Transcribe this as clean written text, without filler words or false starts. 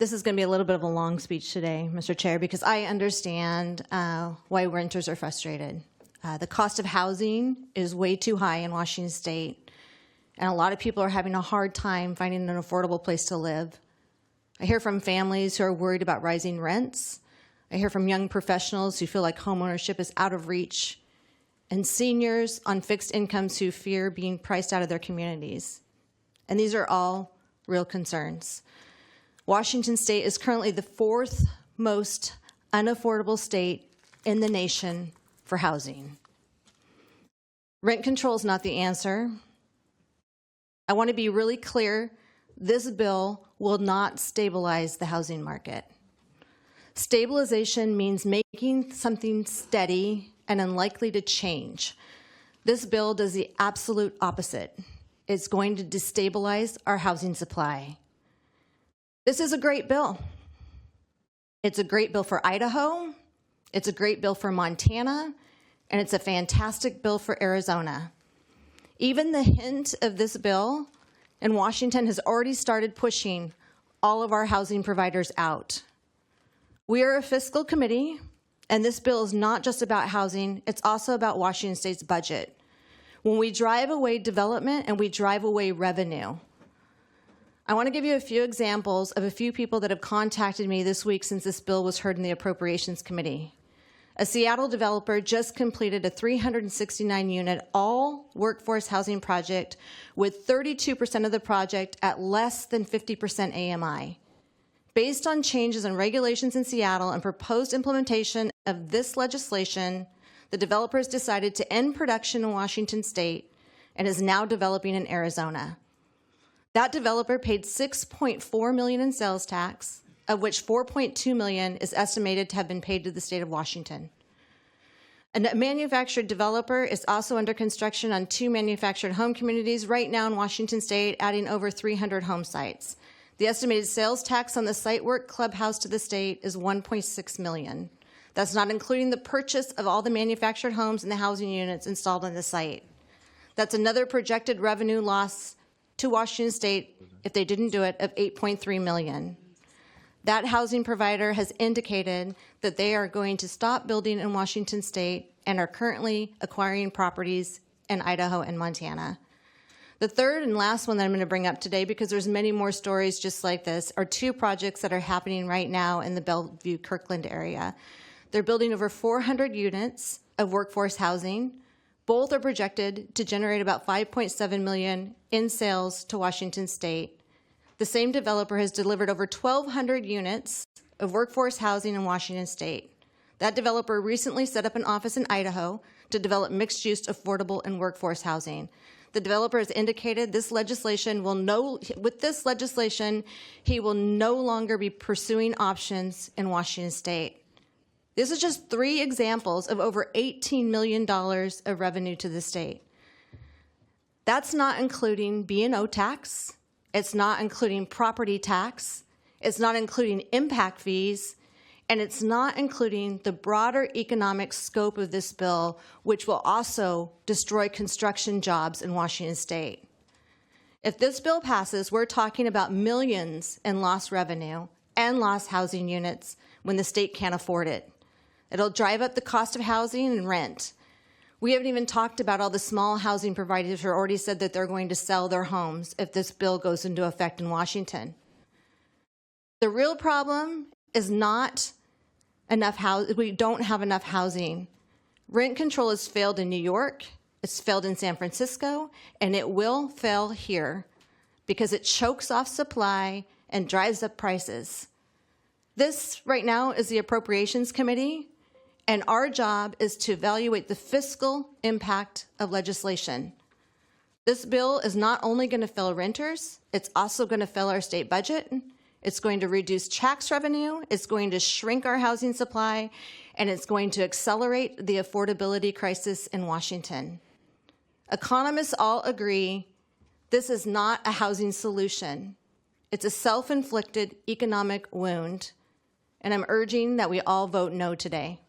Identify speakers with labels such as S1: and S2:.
S1: This is going to be a little bit of a long speech today, Mr. Chair, because I understand why renters are frustrated. The cost of housing is way too high in Washington State, and a lot of people are having a hard time finding an affordable place to live. I hear from families who are worried about rising rents. I hear from young professionals who feel like homeownership is out of reach, and seniors on fixed incomes who fear being priced out of their communities. And these are all real concerns. Washington State is currently the 4th most unaffordable state in the nation for housing. Rent control is not the answer. I want to be really clear, this bill will not stabilize the housing market. Stabilization means making something steady and unlikely to change. This bill does the absolute opposite. It's going to destabilize our housing supply. This is a great bill. It's a great bill for Idaho, it's a great bill for Montana, and it's a fantastic bill for Arizona. Even the hint of this bill in Washington has already started pushing all of our housing providers out. We are a fiscal committee, and this bill is not just about housing, it's also about Washington State's budget. When we drive away development and we drive away revenue, I want to give you a few examples of a few people that have contacted me this week since this bill was heard in the Appropriations Committee. A Seattle developer just completed a 369-unit all-workforce housing project with 32% of the project at less than 50% AMI. Based on changes in regulations in Seattle and proposed implementation of this legislation, the developers decided to end production in Washington State and is now developing in Arizona. That developer paid $6.4 million in sales tax, of which $4.2 million is estimated to have been paid to the state of Washington. A manufactured developer is also under construction on 2 manufactured home communities right now in Washington State, adding over 300 home sites. The estimated sales tax on the site work clubhouse to the state is $1.6 million. That's not including the purchase of all the manufactured homes and the housing units installed on the site. That's another projected revenue loss to Washington State, if they didn't do it, of $8.3 million. That housing provider has indicated that they are going to stop building in Washington State and are currently acquiring properties in Idaho and Montana. The third and last one that I'm going to bring up today, because there's many more stories just like this, are 2 projects that are happening right now in the Bellevue-Kirkland area. They're building over 400 units of workforce housing. Both are projected to generate about $5.7 million in sales to Washington State. The same developer has delivered over 1,200 units of workforce housing in Washington State. That developer recently set up an office in Idaho to develop mixed-use, affordable, and workforce housing. The developer has indicated this legislation with this legislation, he will no longer be pursuing options in Washington State. This is just 3 examples of over $18 million of revenue to the state. That's not including B&O tax. It's not including property tax. It's not including impact fees. And it's not including the broader economic scope of this bill, which will also destroy construction jobs in Washington State. If this bill passes, we're talking about millions in lost revenue and lost housing units when the state can't afford it. It'll drive up the cost of housing and rent. We haven't even talked about all the small housing providers who already said that they're going to sell their homes if this bill goes into effect in Washington. The real problem is not enough housing. We don't have enough housing. Rent control has failed in New York, it's failed in San Francisco, and it will fail here because it chokes off supply and drives up prices. This right now is the Appropriations Committee, and our job is to evaluate the fiscal impact of legislation. This bill is not only going to fail renters, it's also going to fail our state budget. It's going to reduce tax revenue, it's going to shrink our housing supply, and it's going to accelerate the affordability crisis in Washington. Economists all agree this is not a housing solution. It's a self-inflicted economic wound, and I'm urging that we all vote no today.